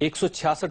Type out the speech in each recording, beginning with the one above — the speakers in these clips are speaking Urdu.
166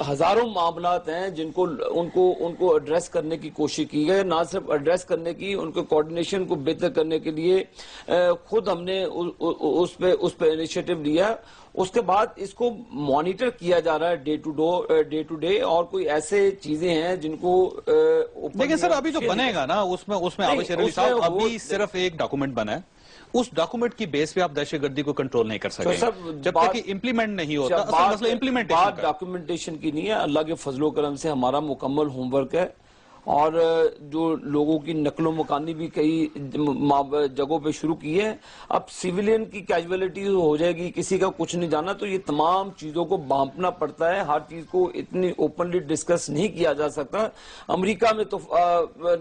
ہزاروں معاملات ہیں جن کو ان کو ایڈریس کرنے کی کوشش کی گئی. نہ صرف ایڈریس کرنے کی, ان کے کوارڈینیشن کو بہتر کرنے کے لیے خود ہم نے اس پہ انیشیٹو لیا. اس کے بعد اس کو مانیٹر کیا جا رہا ہے ڈے ٹو ڈے, اور کوئی ایسے چیزیں ہیں جن کو لیکن سر ابھی جو بنے گا نا اس میں عابد شیر علی صاحب ابھی صرف ایک ڈاکومنٹ بنا ہے, اس ڈاکومنٹ کی بیس پہ آپ دہشت گردی کو کنٹرول نہیں کر سکتے جب تک کہ امپلیمنٹ نہیں ہوتا. اصل مسئلہ امپلیمنٹیشن بات ڈاکومنٹیشن کی نہیں ہے, اللہ کے فضل و کرم سے ہمارا مکمل ہوم ورک ہے, اور جو لوگوں کی نقل و مکانی بھی کئی جگہوں پہ شروع کی ہے. اب سیولین کی کیجولیٹی ہو جائے گی, کسی کا کچھ نہیں جانا, تو یہ تمام چیزوں کو بھانپنا پڑتا ہے. ہر چیز کو اتنی اوپنلی ڈسکس نہیں کیا جا سکتا. امریکہ میں تو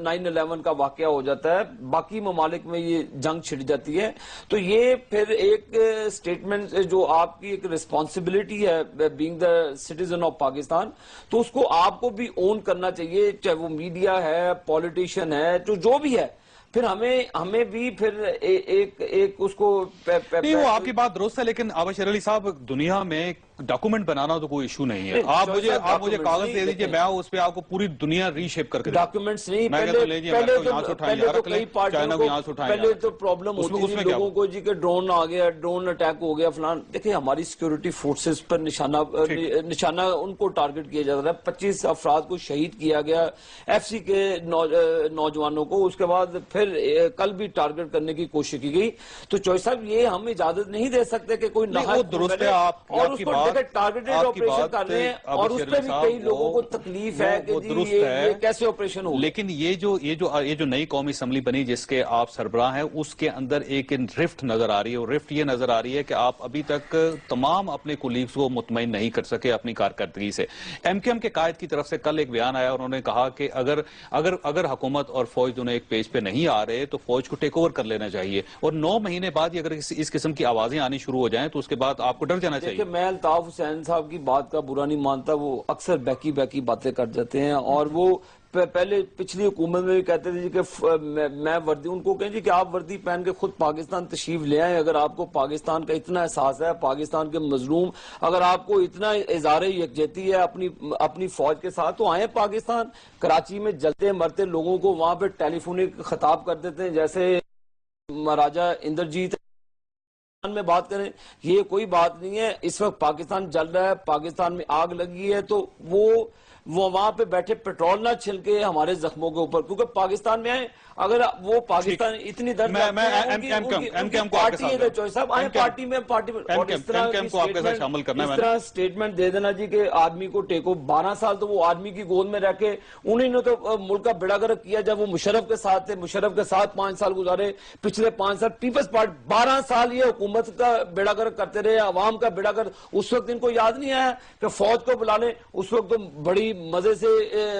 9/11 کا واقعہ ہو جاتا ہے, باقی ممالک میں یہ جنگ چھڑ جاتی ہے. تو یہ پھر ایک سٹیٹمنٹ جو آپ کی ایک ریسپانسبلٹی ہے being the citizen of Pakistan, تو اس کو آپ کو بھی اون کرنا چاہیے, چاہے وہ میڈیا ہے, پولیٹیشین ہے, جو بھی ہے. پھر ہمیں بھی پھر ایک اس کو نہیں, وہ آپ کی بات درست ہے, لیکن عابد شیر علی صاحب دنیا میں ڈاکومنٹ بنانا تو کوئی ایشو نہیں ہے. آپ مجھے کاغذ دے دیجئے, میں اس پہ آپ کو پوری دنیا ری شیپ کر کے ڈاکومنٹس نہیں, پہلے تو پرابلم ہوتی تھی لوگوں کو جی کہ ڈرون آ گیا, ڈرون اٹیک ہو گیا فلان. دیکھیں ہماری سیکیورٹی فورسز پر نشانہ ان کو ٹارگٹ کیا جاتا ہے. 25 افراد کو شہید کیا گیا FCC کے نوجوانوں کو. اس کے بعد پھر کل بھی ٹارگٹ کرنے کی کوشش کی گئی. تو چوہے صاحب یہ ہم اجازت نہیں دے سکتے کہ کوئی درست ہے, اور اس کو ٹارگیٹڈ آپریشن کر رہے ہیں, اور اس پہ بھی کئی لوگوں کو تکلیف ہے کہ جی یہ کیسے آپریشن ہو. لیکن یہ جو نئی قومی اسمبلی بنی جس کے آپ سربراہ ہیں, اس کے اندر ایک رفٹ نظر آ رہی ہے. اور رفٹ یہ نظر آ رہی ہے کہ آپ ابھی تک تمام اپنے کولیگز کو مطمئن نہیں کر سکے اپنی کارکردگی سے. MKM کے قائد کی طرف سے کل ایک بیان آیا, انہوں نے کہا کہ اگر حکومت اور فوج دونوں ایک پیج پہ نہیں آ رہے تو فوج کو ٹیک اوور کر لینا چاہیے, اور 9 مہینے بعد اگر اس قسم کی آوازیں آنی شروع ہو جائیں تو اس کے بعد آپ کو ڈر جانا چاہیے. میں الطاف حسین صاحب کی بات کا برا نہیں مانتا, وہ اکثر بیکی باتیں کر جاتے ہیں, اور وہ پہلے پچھلی حکومت میں بھی کہتے تھے کہ میں وردی, ان کو کہیں جی کہ آپ وردی پہن کے خود پاکستان تشریف لے آئیں. اگر آپ کو پاکستان کا اتنا احساس ہے, پاکستان کے مظلوم, اگر آپ کو اتنا اظہار یکجہتی ہے اپنی فوج کے ساتھ, تو آئیں پاکستان. کراچی میں جلتے مرتے لوگوں کو وہاں پہ ٹیلی فونک خطاب کر دیتے ہیں جیسے مہاراجا اندرجیت میں بات کریں. یہ کوئی بات نہیں ہے. اس وقت پاکستان جل رہا ہے, پاکستان میں آگ لگی ہے, تو وہ وہاں پہ بیٹھے پیٹرول نہ چھلکے ہمارے زخموں کے اوپر, کیونکہ پاکستان میں آئے. اگر وہ پاکستان اتنی درد پارٹی ہے چوہے صاحب آئیں پارٹی میں, اور اس طرح سٹیٹمنٹ دے دینا جی کہ آدمی کو ٹیکو. 12 سال تو وہ آدمی کی گود میں رہ کے انہیں نے تو ملک کا بیڑا گرک کیا جب وہ مشرف کے ساتھ تھے, مشرف کے ساتھ 5 سال گزارے. پچھلے 5 سال پیپلز پارٹی 12 سال یہ حکومت کا بیڑا گرک کرتے رہے, عوام کا بیڑا گرک. اس وقت ان کو یاد نہیں آیا کہ فوج کو بلا لیں. اس وقت تو بڑی مزے سے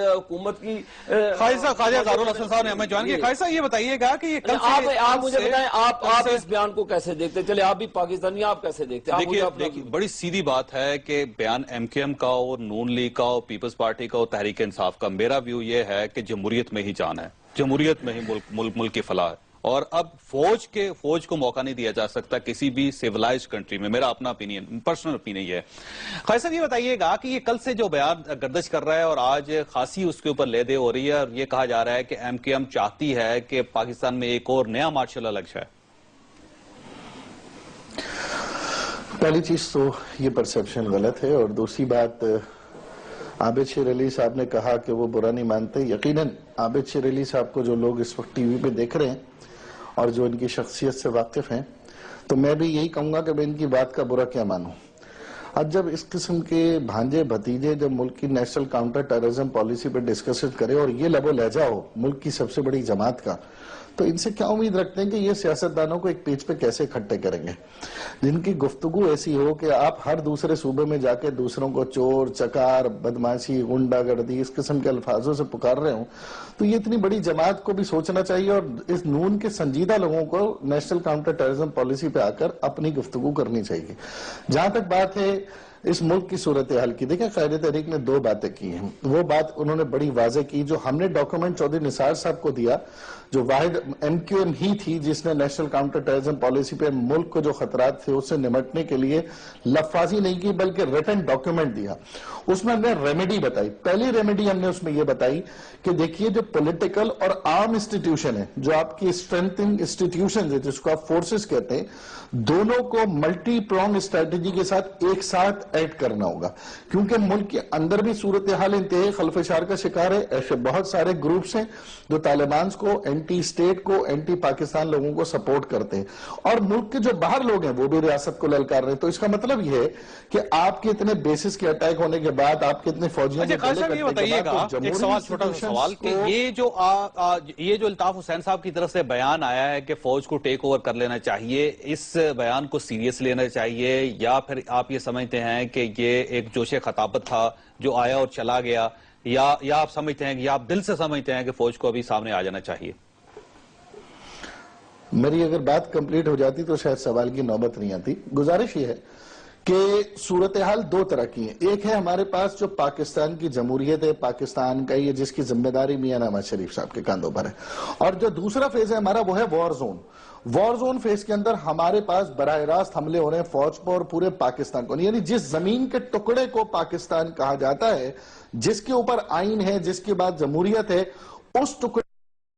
حکومت کی خواجہ زارول حسن صاحب نے ہمیں جوائن کیا. خواجہ صاحب یہ بتائیے گا کہ آپ مجھے بتائیں, آپ اس بیان کو کیسے دیکھتے؟ چلے آپ بھی پاکستانی, آپ کیسے دیکھتے ہیں؟ دیکھیے بڑی سیدھی بات ہے کہ بیان MKM کا اور نون لیگ کا اور پیپلز پارٹی کا اور تحریک انصاف کا, میرا ویو یہ ہے کہ جمہوریت میں ہی جان ہے, جمہوریت میں ہی ملک کی فلاح ہے, اور اب فوج کو موقع نہیں دیا جا سکتا کسی بھی سیولائزڈ کنٹری میں. میرا اپنا اپینین, پرسنل اپینین یہ ہے. خواجہ صاحب یہ بتائیے گا کہ یہ کل سے جو بیان گردش کر رہا ہے اور آج خاصی اس کے اوپر لے دے ہو رہی ہے, اور یہ کہا جا رہا ہے کہ MKM چاہتی ہے کہ پاکستان میں ایک اور نیا مارشل لا لگ جائے. پہلی چیز تو یہ پرسیپشن غلط ہے, اور دوسری بات عابد شیر علی صاحب نے کہا کہ وہ برا نہیں مانتے. یقیناً عابد شیر علی صاحب کو جو لوگ اس وقت ٹی وی پہ دیکھ رہے ہیں اور جو ان کی شخصیت سے واقف ہیں, تو میں بھی یہی کہوں گا کہ میں ان کی بات کا برا کیا مانوں. اب جب اس قسم کے بھانجے بھتیجے جب ملک کی نیشنل کاؤنٹر ٹیررزم پالیسی پہ ڈسکشن کرے اور یہ لب و لہجہ ہو ملک کی سب سے بڑی جماعت کا, تو ان سے کیا امید رکھتے ہیں کہ یہ سیاستدانوں کو ایک پیج پہ کیسے اکٹھے کریں گے, جن کی گفتگو ایسی ہو کہ آپ ہر دوسرے صوبے میں جا کے دوسروں کو چور, چکار, بدماشی, غنڈہ گردی اس قسم کے الفاظوں سے پکار رہے ہوں. تو یہ اتنی بڑی جماعت کو بھی سوچنا چاہیے, اور اس نون کے سنجیدہ لوگوں کو نیشنل کاؤنٹر ٹیررزم پالیسی پہ آ کر اپنی گفتگو کرنی چاہیے. جہاں تک بات ہے اس ملک کی صورتحال کی. دیکھیں قائد تحریک نے 2 باتیں کی ہیں. وہ بات انہوں نے بڑی واضح کی جو ہم نے ڈاکومنٹ چودھری نثار صاحب کو دیا, جو واحد ایم کیو ایم ہی تھی جس نے نیشنل کاؤنٹر ٹیررزم پالیسی پہ ملک کو جو خطرات تھے اس سے نمٹنے کے لیے لفاظی نہیں کی بلکہ ریٹن ڈاکومنٹ دیا. اس میں ہم نے ریمیڈی بتائی. پہلی ریمیڈی ہم نے اس میں یہ بتائی کہ دیکھیے جو پولیٹیکل اور عام انسٹیٹیوشن ہے, جو آپ کی اسٹرینتھنگ انسٹیٹیوشن ہے جس کو آپ فورسز کہتے ہیں, دونوں کو ملٹی پرونگ اسٹریٹجی کے ساتھ ایک ساتھ ایڈ کرنا ہوگا, کیونکہ ملک کے اندر بھی صورتحال انتہائی خلفشار کا شکار ہے. ایسے بہت سارے گروپس ہیں جو طالبان کو, اینٹی اسٹیٹ کو, اینٹی پاکستان لوگوں کو سپورٹ کرتے ہیں, اور ملک کے جو باہر لوگ ہیں وہ بھی ریاست کو للکار رہے ہیں. تو اس کا مطلب یہ ہے کہ آپ کے اتنے بیسس کے اٹیک ہونے کے بعد, آپ کے اتنے فوجیوں کے خالد صاحب یہ بتائیے گا, ایک سوال, چھوٹا سا سوال, کہ یہ جو الطاف حسین صاحب کی طرف سے بیان آیا ہے کہ فوج کو ٹیک اوور کر لینا چاہیے, اس بیان کو سیریس لینا چاہیے یا پھر آپ یہ سمجھتے ہیں کہ یہ ایک جوش خطابت تھا جو آیا اور چلا گیا, یا آپ سمجھتے ہیں, یا آپ دل سے سمجھتے ہیں کہ فوج کو ابھی سامنے آ جانا چاہیے؟ میری اگر بات کمپلیٹ ہو جاتی تو شاید سوال کی نوبت نہیں آتی. گزارش یہ ہے کہ صورتحال 2 طرح کی ہیں. ایک ہے ہمارے پاس جو پاکستان کی جمہوریت ہے, پاکستان کا یہ جس کی ذمہ داری میاں نواز شریف صاحب کے کاندھوں پر ہے, اور جو دوسرا فیز ہے ہمارا وہ ہے war zone. War zone phase کے اندر ہمارے پاس براہ راست حملے ہو رہے ہیں فوج پر اور پورے پاکستان کو, یعنی جس زمین کے ٹکڑے کو پاکستان کہا جاتا ہے, جس کے اوپر آئین ہے, جس کے بعد جمہوریت ہے, اس ٹکڑے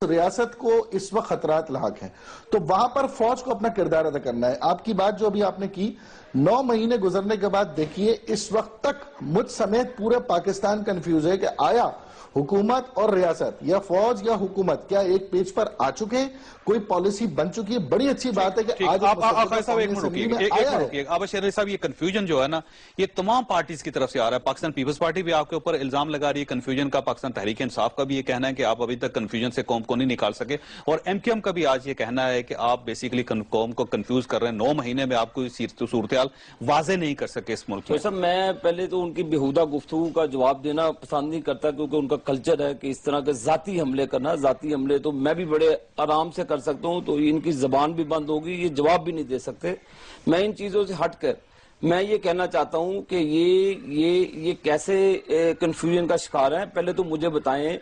ریاست کو اس وقت خطرات لاحق ہیں. تو وہاں پر فوج کو اپنا کردار ادا کرنا ہے. آپ کی بات جو ابھی آپ نے کی, 9 مہینے گزرنے کے بعد دیکھیے اس وقت تک مجھ سمیت پورے پاکستان کنفیوز ہے کہ آیا حکومت اور ریاست یا فوج یا حکومت کیا ایک پیج پر آ چکے ہیں, کوئی پالیسی بن چکی ہے. بڑی اچھی بات ہے کہ آج آبا شیر علی صاحب, یہ کنفیوژن جو ہے نا, یہ تمام پارٹیز کی طرف سے آ رہا ہے. پاکستان پیپلز پارٹی بھی آپ کے اوپر الزام لگا رہی ہے کنفیوژن کا, پاکستان تحریک انصاف کا بھی یہ کہنا ہے کہ آپ ابھی تک کنفیوژن سے قوم کو نہیں نکال سکے, اور ایم کیو ایم کا بھی آج یہ کہنا ہے کہ آپ بیسیکلی قوم کو کنفیوز کر رہے ہیں. 9 مہینے میں آپ کو صورتحال واضح نہیں کر سکے اس ملک میں. میں پہلے تو ان کی بیہودہ گفتگو کا جواب دینا پسند نہیں کرتا, کیونکہ ان کا کلچر ہے کہ اس طرح کے ذاتی حملے کرنا. ذاتی حملے تو میں بھی بڑے آرام سے کر سکتا ہوں, تو ان کی زبان بھی بند ہوگی, یہ جواب بھی نہیں دے سکتے. میں ان چیزوں سے ہٹ کر میں یہ کہنا چاہتا ہوں کہ یہ کیسے کنفیوژن کا شکار ہیں. پہلے تو مجھے بتائیں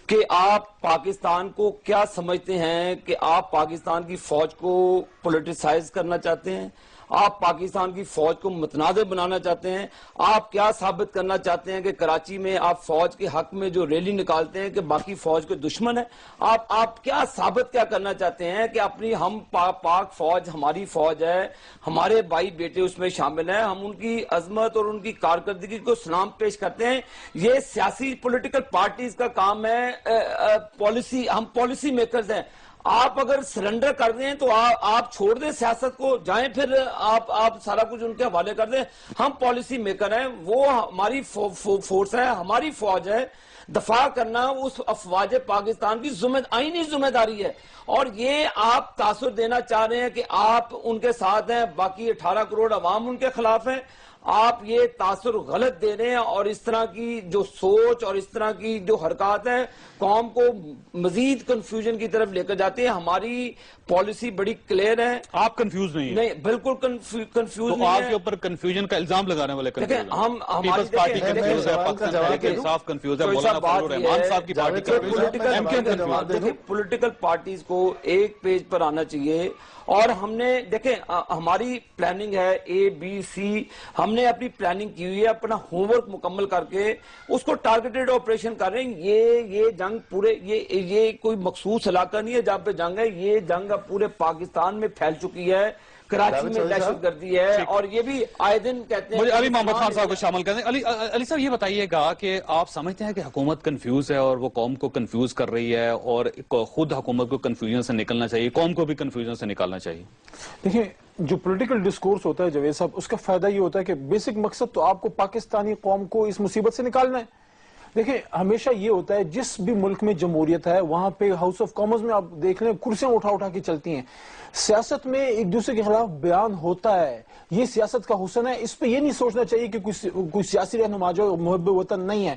کہ آپ پاکستان کو کیا سمجھتے ہیں, کہ آپ پاکستان کی فوج کو پولیٹیسائز کرنا چاہتے ہیں, آپ پاکستان کی فوج کو متنازع بنانا چاہتے ہیں, آپ کیا ثابت کرنا چاہتے ہیں کہ کراچی میں آپ فوج کے حق میں جو ریلی نکالتے ہیں کہ باقی فوج کے دشمن ہیں, آپ کیا ثابت کیا کرنا چاہتے ہیں کہ اپنی ہم پاک فوج ہماری فوج ہے, ہمارے بھائی بیٹے اس میں شامل ہیں, ہم ان کی عظمت اور ان کی کارکردگی کو سلام پیش کرتے ہیں. یہ سیاسی پولیٹیکل پارٹیز کا کام ہے, پالیسی, ہم پالیسی میکرز ہیں. آپ اگر سرنڈر کر دیں تو آپ چھوڑ دیں سیاست کو, جائیں پھر آپ سارا کچھ ان کے حوالے کر دیں. ہم پالیسی میکر ہیں, وہ ہماری فورس ہے, ہماری فوج ہے, دفاع کرنا اس افواج پاکستان کی آئینی ذمہ داری ہے. اور یہ آپ تاثر دینا چاہ رہے ہیں کہ آپ ان کے ساتھ ہیں, باقی 18 کروڑ عوام ان کے خلاف ہیں. آپ یہ تاثر غلط دے رہے ہیں, اور اس طرح کی جو سوچ اور اس طرح کی جو حرکات ہیں قوم کو مزید کنفیوژن کی طرف لے کر جاتے ہیں. ہماری پالیسی بڑی کلیئر ہے. آپ کنفیوز نہیں ہیں؟ نہیں, بالکل کنفیوز نہیں ہے. آپ کے اوپر کنفیوژن کا الزام لگانے والے دیکھیں, ہم ہماری پارٹی کنفیوز ہے, پاکستان تحریک انصاف کنفیوز ہے, مولانا فضل الرحمان صاحب کی پارٹی کنفیوز ہے. پولیٹیکل پارٹیز کو ایک پیج پر آنا چاہیے. اور ہم نے دیکھیں, ہماری پلاننگ ہے ABC, ہم نے اپنی پلاننگ کی ہوئی ہے, اپنا ہوم ورک مکمل کر کے اس کو ٹارگیٹڈ آپریشن کر رہے ہیں. یہ جنگ پورے, یہ کوئی مخصوص علاقہ نہیں ہے جہاں پہ جنگ ہے, یہ جنگ اب پورے پاکستان میں پھیل چکی ہے. کراچی میں دہشت گردی ہے, اور یہ بھی آئے دن کہتے ہیں. مجھے علی محمد خان صاحب کو شامل کریں. علی صاحب یہ بتائیے گا کہ آپ سمجھتے ہیں کہ حکومت کنفیوز ہے اور وہ قوم کو کنفیوز کر رہی ہے, اور خود حکومت کو کنفیوژن سے نکلنا چاہیے, قوم کو بھی کنفیوژن سے نکالنا چاہیے؟ دیکھیں, جو پولیٹیکل ڈسکورس ہوتا ہے جاوید صاحب, اس کا فائدہ یہ ہوتا ہے کہ بیسک مقصد تو آپ کو پاکستانی قوم کو اس مصیبت سے نکالنا ہے. دیکھیں, ہمیشہ یہ ہوتا ہے جس بھی ملک میں جمہوریت ہے وہاں پہ ہاؤس آف کامنز میں آپ دیکھ لیں کرسیاں اٹھا کے چلتی ہیں. سیاست میں ایک دوسرے کے خلاف بیان ہوتا ہے, یہ سیاست کا حسن ہے. اس پہ یہ نہیں سوچنا چاہیے کہ کوئی سیاسی رہنما جو محب وطن نہیں ہے,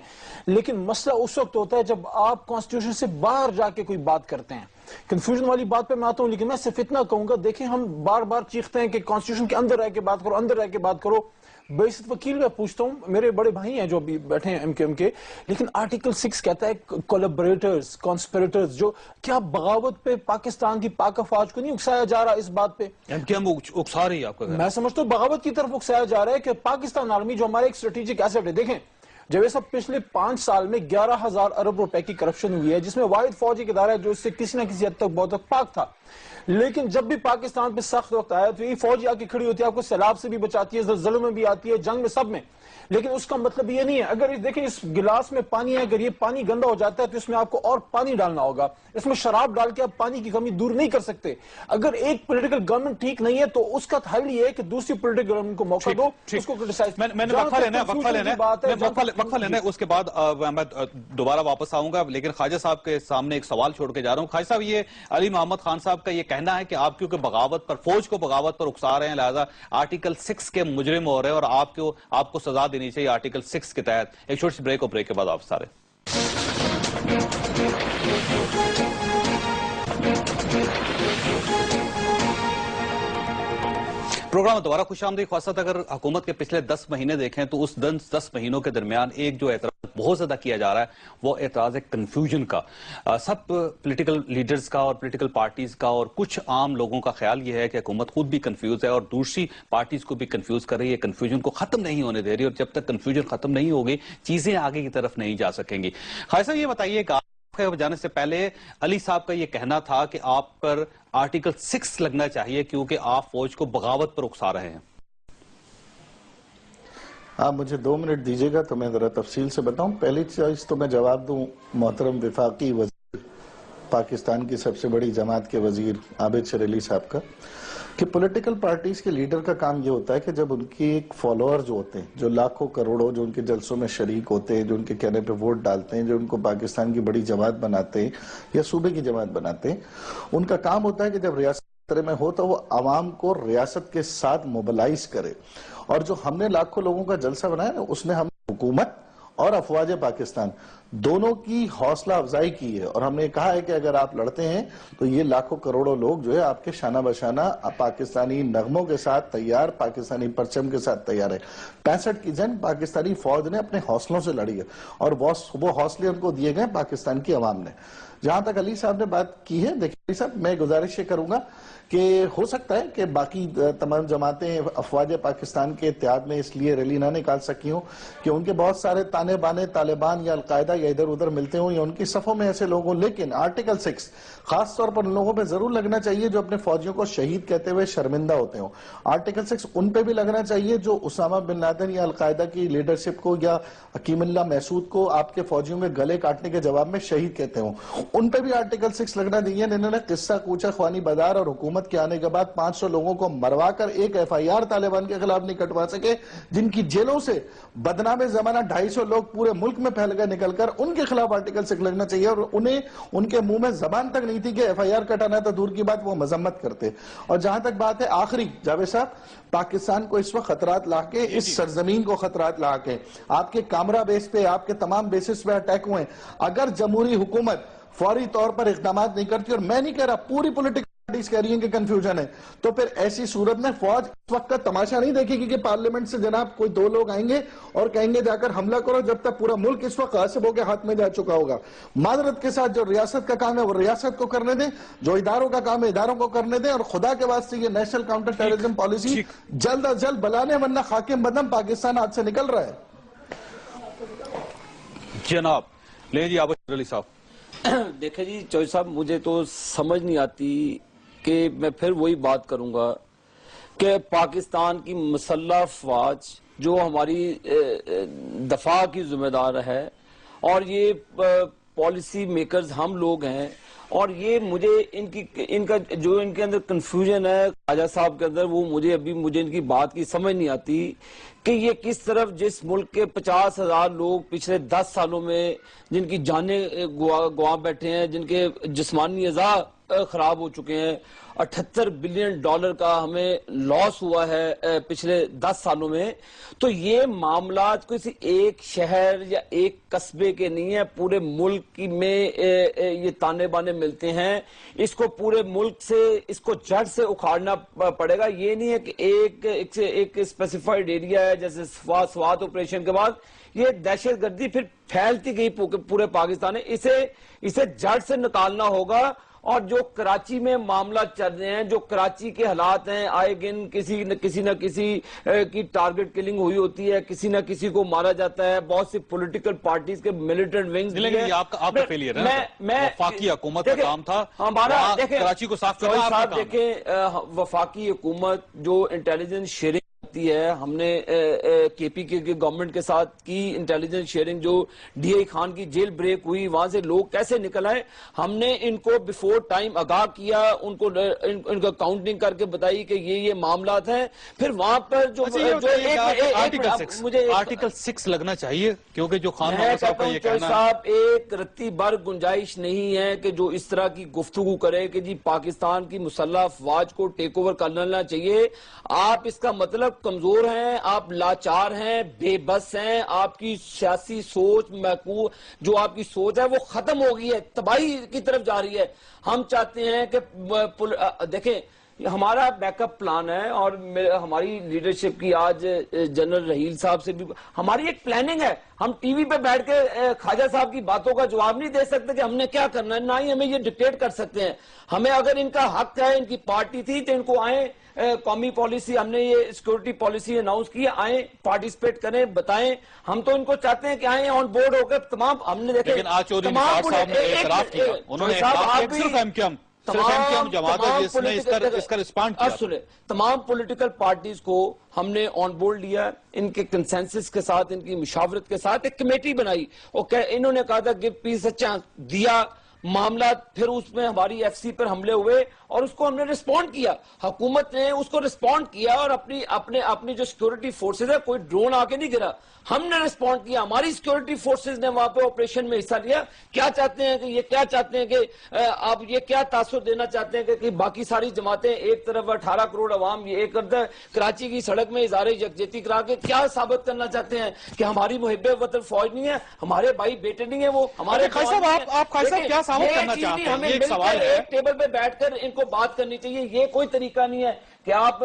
لیکن مسئلہ اس وقت ہوتا ہے جب آپ کانسٹیٹیوشن سے باہر جا کے کوئی بات کرتے ہیں. کنفیوژن والی بات پہ میں آتا ہوں، لیکن میں صرف اتنا کہوں گا، دیکھیں ہم بار بار چیختے ہیں کہ کانسٹیٹیوشن کے اندر رہ کے بات کرو، اندر رہ کے بات کرو. بیشت وکیل میں پوچھتا ہوں، میرے بڑے بھائی ہیں جو ابھی بیٹھے ہیں ایم کے، لیکن آرٹیکل 6 کہتا ہے کولیبریٹرز، کانسپیریٹرز، جو کیا بغاوت پہ پاکستان کی پاک افواج کو نہیں اکسایا جا رہا اس بات پہ؟ ہم اکسا رہی ہے آپ کا؟ میں سمجھتا ہوں بغاوت کی طرف اکسایا جا رہا ہے کہ پاکستان آرمی جو ہمارا ایک اسٹریٹجک ایسٹ ہے. دیکھیں جب یہ سب پچھلے 5 سال میں 11,000 ارب روپے کی کرپشن ہوئی ہے، جس میں واحد فوجی ادارہ ہے جو اس سے کسی نہ کسی حد تک بہت حد پاک تھا، لیکن جب بھی پاکستان پہ سخت وقت آیا تو یہ فوجی آ کے کھڑی ہوتی ہے، آپ کو سیلاب سے بھی بچاتی ہے، زلزلوں میں بھی آتی ہے، جنگ میں، سب میں. لیکن اس کا مطلب یہ نہیں ہے، اگر دیکھیں اس گلاس میں پانی ہے، اگر یہ پانی گندا ہو جاتا ہے تو اس میں آپ کو اور پانی ڈالنا ہوگا. اس میں شراب ڈال کے آپ پانی کی کمی دور نہیں کر سکتے. اگر ایک پولیٹیکل گورنمنٹ ٹھیک نہیں ہے تو اس کا حل یہ ہے کہ دوسری پولیٹیکل گورنمنٹ کو موقع دو، اس کو کرٹیسائز. میں نے وقفہ لینا ہے، اس کے بعد میں دوبارہ واپس آؤں گا، لیکن خواجہ صاحب کے سامنے ایک سوال چھوڑ کے جا رہا ہوں. خواجہ صاحب، یہ علی محمد خان صاحب کا یہ کہنا ہے کہ آپ کیونکہ بغاوت پر، فوج کو بغاوت پر اکسا رہے ہیں، لہذا آرٹیکل 6 کے مجرم ہو رہے ہیں اور آپ کو سزا دینی چاہیے آرٹیکل 6 کے تحت. ایک چھوٹی سی بریک، اور بریک کے بعد آپ سارے پروگرام میں دوبارہ خوش آمدید. خواصت اگر حکومت کے پچھلے 10 مہینے دیکھیں تو اس 10 مہینوں کے درمیان ایک جو اعتراض بہت زیادہ کیا جا رہا ہے وہ اعتراض ہے کنفیوژن کا. سب پولیٹیکل لیڈرز کا اور پولیٹیکل پارٹیز کا اور کچھ عام لوگوں کا خیال یہ ہے کہ حکومت خود بھی کنفیوز ہے اور دوسری پارٹیز کو بھی کنفیوز کر رہی ہے، کنفیوژن کو ختم نہیں ہونے دے رہی، اور جب تک کنفیوژن ختم نہیں ہوگی چیزیں آگے کی طرف نہیں جا سکیں گی. خواجہ صاحب، یہ بتائیے کہ جانے سے پہلے علی صاحب کا یہ کہنا تھا کہ آپ پر آرٹیکل 6 لگنا چاہیے کیونکہ آپ فوج کو بغاوت پر اکسا رہے ہیں. آپ مجھے 2 منٹ دیجئے گا تو میں ذرا تفصیل سے بتاؤں. پہلی چیز تو میں جواب دوں محترم وفاقی وزیر پاکستان کی سب سے بڑی جماعت کے وزیر عابد شیر علی صاحب کا، کہ پولیٹیکل پارٹیز کے لیڈر کا کام یہ ہوتا ہے کہ جب ان کی ایک فالوور جو ہوتے ہیں، جو لاکھوں کروڑوں جو ان کے جلسوں میں شریک ہوتے ہیں، جو ان کے کہنے پہ ووٹ ڈالتے ہیں، جو ان کو پاکستان کی بڑی جماعت بناتے ہیں یا صوبے کی جماعت بناتے ہیں، ان کا کام ہوتا ہے کہ جب ریاست خطرے میں ہو تو وہ عوام کو ریاست کے ساتھ موبلائز کرے. اور جو ہم نے لاکھوں لوگوں کا جلسہ بنایا نا، اس میں ہم حکومت اور افواج پاکستان دونوں کی حوصلہ افزائی کی ہے، اور ہم نے کہا ہے کہ اگر آپ لڑتے ہیں تو یہ لاکھوں کروڑوں لوگ جو ہے آپ کے شانہ بشانہ پاکستانی نغموں کے ساتھ تیار، پاکستانی پرچم کے ساتھ تیار ہے. 65 کی جنگ پاکستانی فوج نے اپنے حوصلوں سے لڑی ہے، اور وہ حوصلے ان کو دیے گئے پاکستان کی عوام نے. جہاں تک علی صاحب نے بات کی ہے، دیکھیں علی صاحب، میں گزارش یہ کروں گا کہ ہو سکتا ہے کہ باقی تمام جماعتیں افواج پاکستان کے اتحاد میں اس لیے ریلی نہ نکال سکی ہوں کہ ان کے بہت سارے تانے بانے طالبان یا القاعدہ یا ادھر ادھر ملتے ہوں یا ان کی صفوں میں ایسے لوگ ہوں، لیکن آرٹیکل 6 خاص طور پر ان لوگوں پہ ضرور لگنا چاہیے جو اپنے فوجیوں کو شہید کہتے ہوئے شرمندہ ہوتے ہوں. آرٹیکل 6 ان پہ بھی لگنا چاہیے جو اسامہ بن لادن یا القاعدہ کی لیڈرشپ کو یا حکیم اللہ محسود کو آپ کے فوجیوں کے گلے کاٹنے کے جواب میں شہید کہتے ہوں، ان پہ بھی آرٹیکل 6 لگنا چاہیے. انہوں نے قصہ کوچہ خوانی بازار اور حکومت کے آنے کے بعد 500 لوگوں کو مروا کر ایک FIR طالبان کے خلاف نہیں کٹوا سکے، جن کی جیلوں سے بدنام زمانہ 250 لوگ پورے ملک میں پھیل گئے نکل کر، ان کے خلاف آرٹیکل 6 لگنا چاہیے. اور انہیں ان کے منہ میں زبان تک نہیں تھی کہ FIR کٹانا تو دور کی بات وہ مذمت کرتے. اور جہاں تک بات ہے آخری، جاوید صاحب، پاکستان کو اس وقت خطرات لاحق ہیں، اس سرزمین کو خطرات لاحق ہیں. آپ کے کامرہ بیس پہ، آپ کے تمام بیسز پہ اٹیک ہوئے ہیں. اگر جمہوری حکومت فوری طور پر اقدامات نہیں کرتی، اور میں نہیں کہہ رہا پوری پولیٹیکل پارٹیز کہہ رہی ہیں کہ کنفیوژن ہے، تو پھر ایسی صورت میں فوج اس وقت کا تماشا نہیں دیکھے گی کہ پارلیمنٹ سے جناب کوئی 2 لوگ آئیں گے اور کہیں گے جا کر حملہ کرو، جب تک پورا ملک اس وقت غاصبوں کے ہاتھ میں جا چکا ہوگا. معذرت کے ساتھ جو ریاست کا کام ہے وہ ریاست کو کرنے دیں، جو اداروں کا کام ہے اداروں کو کرنے دیں، اور خدا کے واسطے یہ نیشنل کاؤنٹر ٹیررزم پالیسی جلد از جلد بلانے، ورنہ خاکم بدم پاکستان ہاتھ سے نکل رہا ہے. جناب لے جی عابد شیر علی صاحب. دیکھیں جی چوہدری صاحب، مجھے تو سمجھ نہیں آتی کہ میں پھر وہی بات کروں گا کہ پاکستان کی مسلح افواج جو ہماری دفاع کی ذمہ دار ہے، اور یہ پالیسی میکرز ہم لوگ ہیں، اور یہ مجھے ان کا جو ان کے اندر کنفیوژن ہے خواجہ صاحب کے اندر، وہ مجھے ان کی بات کی سمجھ نہیں آتی کہ یہ کس طرف جس ملک کے 50,000 لوگ پچھلے 10 سالوں میں جن کی جانیں گوا بیٹھے ہیں، جن کے جسمانی اعضاء خراب ہو چکے ہیں. $78 بلین کا ہمیں لاس ہوا ہے پچھلے 10 سالوں میں. تو یہ معاملات کسی ایک شہر یا ایک قصبے کے نہیں ہیں, پورے ملک میں یہ تانے بانے ملتے ہیں. اس کو پورے ملک سے اس کو جڑ سے اکھاڑنا پڑے گا. یہ نہیں ہے کہ ایک اسپیسیفائڈ ایریا ہے جیسے سوات آپریشن کے بعد یہ دہشت گردی پھر پھیلتی گئی پورے پاکستان میں. اسے جڑ سے نکالنا ہوگا. اور جو کراچی میں معاملات چل رہے ہیں, جو کراچی کے حالات ہیں, آئے دن کسی نہ کسی کی ٹارگٹ کلنگ ہوئی ہوتی ہے, کسی نہ کسی کو مارا جاتا ہے. بہت سی پولیٹیکل پارٹیز کے ملیٹنٹ ونگز لیکن یہ آپ کا فیلئر ہے, وفاقی حکومت کا کام تھا ہمارا. کراچی کو صاف کرنا. دیکھیں وفاقی حکومت جو انٹیلیجنس شیئرنگ ہے, ہم نے کے پی کے گورنمنٹ کے ساتھ کی انٹیلیجنس شیئرنگ, جو ڈی آئی خان کی جیل بریک ہوئی, وہاں سے لوگ کیسے نکل آئے, ہم نے ان کو بیفور ٹائم آگاہ کیا, ان کو کاؤنٹنگ کر کے بتائی کہ یہ معاملات ہیں. پھر وہاں پر جو آرٹیکل 6 لگنا چاہیے, کیونکہ جو خان محمد صاحب کا یہ کہنا ہے صاحب ایک رتی بھر گنجائش نہیں ہے کہ جو اس طرح کی گفتگو کرے کہ جی پاکستان کی مسلح افواج کو ٹیک اوور کر لینا چاہیے. آپ اس کا مطلب کمزور ہیں, آپ لاچار ہیں, بے بس ہیں, آپ کی سیاسی سوچ جو آپ کی سوچ ہے وہ ختم ہو گئی ہے, تباہی کی طرف جا رہی ہے. ہم چاہتے ہیں کہ دیکھیں ہمارا بیک اپ پلان ہے, اور ہماری لیڈرشپ کی آج جنرل رحیل صاحب سے بھی ہماری ایک پلاننگ ہے. ہم ٹی وی پہ بیٹھ کے خواجہ صاحب کی باتوں کا جواب نہیں دے سکتے کہ ہم نے کیا کرنا ہے, نہ ہی ہمیں یہ ڈکٹیٹ کر سکتے ہیں. ہمیں اگر ان کا حق ہے, ان کی پارٹی تھی تو ان کو آئیں قومی پالیسی, ہم نے یہ سیکورٹی پالیسی اناؤنس کی, آئیں پارٹیسپیٹ کریں, بتائیں. ہم تو ان کو چاہتے ہیں کہ آئیں آن بورڈ ہو کے تمام. ہم نے دیکھیں لیکن آج چودھری نثار صاحب نے اعتراف کیا, انہوں نے اعتراف کیا صرف ایم جماعت ہے جس نے اس کا رسپانڈ کیا. تمام پولیٹیکل پارٹیز کو ہم نے آن بورڈ لیا, ان کے کنسنسس کے ساتھ, ان کی مشاورت کے ساتھ ایک کمیٹی بنائی, اور انہوں نے کہا تھا کہ پیس اے چانس دیا معاملات. پھر اس میں ہماری ایف سی پر حملے ہوئے اور اس کو ہم نے ریسپونڈ کیا, حکومت نے اس کو ریسپونڈ کیا, اور اپنی جو سیکورٹی فورسز ہے, کوئی ڈرون آ کے نہیں گرا, ہم نے ریسپونڈ کیا. ہماری سیکورٹی فورسز نے وہاں پہ آپریشن میں حصہ لیا. کیا چاہتے ہیں کہ آپ یہ کیا تاثر دینا چاہتے ہیں کہ باقی ساری جماعتیں ایک طرف 18 کروڑ عوام یہ ایک کرتا ہے, کراچی کی سڑک میں اظہار یکجہتی کرا کے کیا ثابت کرنا چاہتے ہیں کہ ہماری محب وطن فوج نہیں ہے, ہمارے بھائی بیٹے نہیں ہیں, وہ ہمارے خواجہ صاحب آپ خواجہ صاحب کیا ثابت کرنا چاہتے ہیں؟ ہمیں یہ ایک سوال ہے. ایک ٹیبل پہ بیٹھ کر ان کو بات کرنی چاہیے. یہ کوئی طریقہ نہیں ہے کہ آپ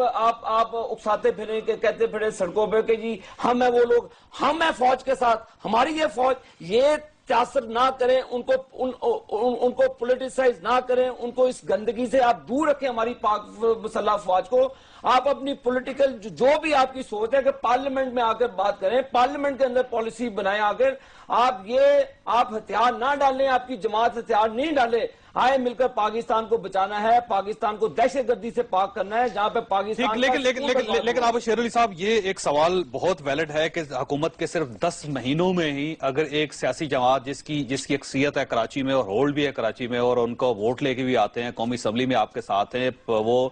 اکساتے پھریں, کہ کہتے پھریں سڑکوں پہ کہ جی ہم ہیں وہ لوگ, ہم ہیں فوج کے ساتھ, ہماری یہ فوج. یہ تاثر نہ کریں, ان کو پولیٹیسائز نہ کریں, ان کو اس گندگی سے آپ دور رکھیں, ہماری پاک مسلح افواج کو. آپ اپنی پولیٹیکل جو بھی آپ کی سوچ ہے کہ پارلیمنٹ میں آ کر بات کریں, پارلیمنٹ کے اندر پالیسی بنائیں. آ کر آپ ہتھیار نہ ڈالیں, آپ کی جماعت ہتھیار نہیں ڈالے. آئے مل کر پاکستان کو بچانا ہے, پاکستان کو دہشت گردی سے پاک کرنا ہے, جہاں پہ پاکستان. لیکن عابد شیر علی صاحب, یہ ایک سوال بہت ویلڈ ہے کہ حکومت کے صرف 10 مہینوں میں ہی اگر ایک سیاسی جماعت جس کی اکثریت ہے کراچی میں اور ہولڈ بھی ہے کراچی میں, اور ان کو ووٹ لے کے بھی آتے ہیں, قومی اسمبلی میں آپ کے ساتھ ہیں, وہ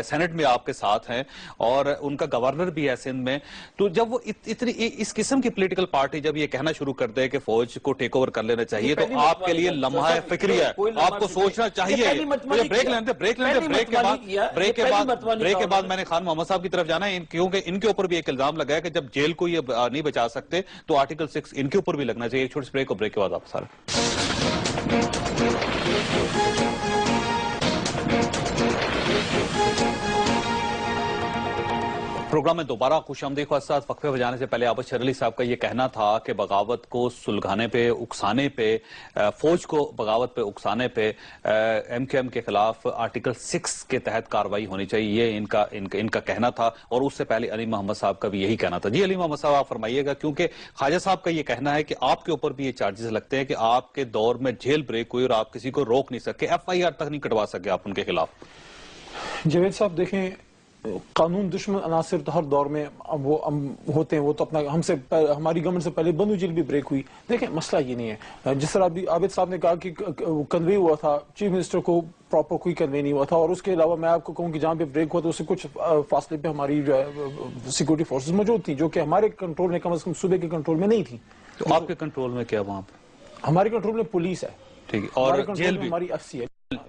سینٹ میں آپ کے ساتھ ہیں, اور ان کا گورنر بھی ہے سندھ میں, تو جب وہ اتنی اس قسم کی پولیٹیکل پارٹی جب یہ کہنا شروع کر دے کہ فوج کو ٹیک اوور کر لینا چاہیے, تو آپ کے لیے لمحہ فکری ہے, آپ کو سوچنا چاہیے. بریک کے بعد میں نے خان محمد صاحب کی طرف جانا ہے, کیونکہ ان کے اوپر بھی ایک الزام لگا ہے کہ جب جیل کو یہ نہیں بچا سکتے تو آرٹیکل 6 ان کے اوپر بھی لگنا چاہیے. ایک چھوٹی بریک, اور بریک کے بعد آپ سارے پروگرام میں دوبارہ خوش آمدید. خواستہ وقفے پہ جانے سے پہلے عابد شیر علی صاحب کا یہ کہنا تھا کہ بغاوت کو سلگھانے پہ, اکسانے پہ, فوج کو بغاوت پہ اکسانے پہ ایم کیو ایم کے خلاف آرٹیکل 6 کے تحت کارروائی ہونی چاہیے, یہ ان کا کہنا تھا. اور اس سے پہلے علی محمد صاحب کا بھی یہی کہنا تھا. جی علی محمد صاحب آپ فرمائیے گا, کیونکہ خواجہ صاحب کا یہ کہنا ہے کہ آپ کے اوپر بھی یہ چارجز لگتے ہیں کہ آپ کے دور میں جیل بریک ہوئی اور آپ کسی کو روک نہیں سکے, FIR تک نہیں کٹوا سکے آپ ان کے خلاف. جاوید صاحب دیکھیں, قانون دشمن عناصر تو ہر دور میں وہ ہوتے ہیں, وہ تو اپنا ہماری گورنمنٹ سے پہلے بنو جیل بھی بریک ہوئی. دیکھیں مسئلہ یہ نہیں ہے, جس طرح ابھی عابد صاحب نے کہا کہ کنوے ہوا تھا, چیف منسٹر کو پراپر کوئی کنوے نہیں ہوا تھا, اور اس کے علاوہ میں آپ کو کہوں کہ جہاں پہ بریک ہوا تو اس سے کچھ فاصلے پہ ہماری جو ہے سیکورٹی فورسز موجود تھیں, جو کہ ہمارے کنٹرول میں, کم از کم صوبے کے کنٹرول میں نہیں تھیں. تو آپ کے کنٹرول میں کیا وہاں پہ؟ ہمارے کنٹرول میں پولیس ہے, ٹھیک ہے, اور جیل بھی ہماری FC ہے.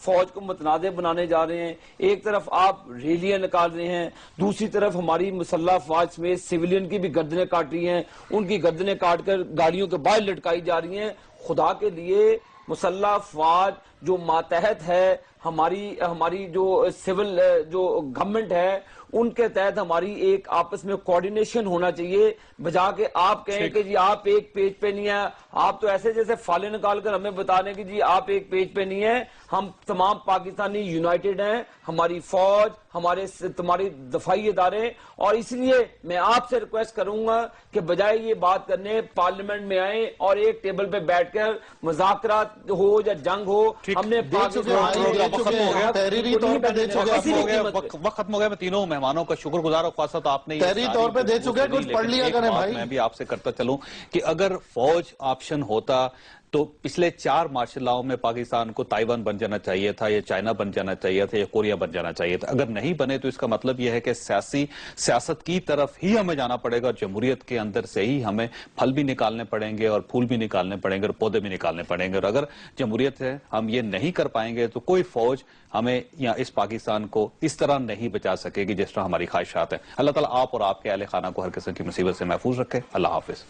فوج کو متنازع بنانے جا رہے ہیں، ایک طرف آپ ریلیاں نکال رہے ہیں، دوسری طرف ہماری مسلح افواج سمیت سیولین کی بھی گردنیں کاٹ رہی ہیں، ان کی گردنیں کاٹ کر گاڑیوں کے باہر لٹکائی جا رہی ہیں۔ خدا کے لیے مسلح افواج جو ماتحت ہے، ہماری جو سول جو گورنمنٹ ہے، ان کے تحت ہماری ایک آپس میں کوارڈینیشن ہونا چاہیے، بجا کہ آپ کہیں کہ جی آپ ایک پیج پہ نہیں ہیں، آپ تو ایسے جیسے فالے نکال کر ہمیں بتا دیں کہ جی آپ ایک پیج پہ نہیں ہیں۔ ہم تمام پاکستانی یونائٹڈ ہیں، ہماری فوج، تمہاری دفاعی ادارے، اور اس لیے میں آپ سے ریکویسٹ کروں گا کہ بجائے یہ بات کرنے پارلیمنٹ میں آئیں اور ایک ٹیبل پہ بیٹھ کر مذاکرات ہو یا جنگ ہو، ہم نے وقت ختم ہو گیا۔ میں تینوں مہمانوں کا شکر گزار ہوں، خاص طور آپ نے تحریری طور پہ دے چکے، کچھ پڑھ لیا کریں بھائی۔ میں بھی آپ سے کرتا چلوں کہ اگر فوج آپشن ہوتا تو پچھلے 4 مارشل لاؤں میں پاکستان کو تائیوان بن جانا چاہیے تھا، یا چائنا بن جانا چاہیے تھا، یا کوریا بن جانا چاہیے تھا۔ اگر نہیں بنے تو اس کا مطلب یہ ہے کہ سیاست کی طرف ہی ہمیں جانا پڑے گا، اور جمہوریت کے اندر سے ہی ہمیں پھل بھی نکالنے پڑیں گے، اور پھول بھی نکالنے پڑیں گے، اور پودے بھی نکالنے پڑیں گے۔ اور اگر جمہوریت ہے ہم یہ نہیں کر پائیں گے تو کوئی فوج ہمیں یا اس پاکستان کو اس طرح نہیں بچا سکے گی جس طرح ہماری خواہشات ہیں۔ اللہ تعالیٰ آپ اور آپ کے اہل خانہ کو ہر قسم کی مصیبت سے محفوظ رکھے۔ اللہ حافظ۔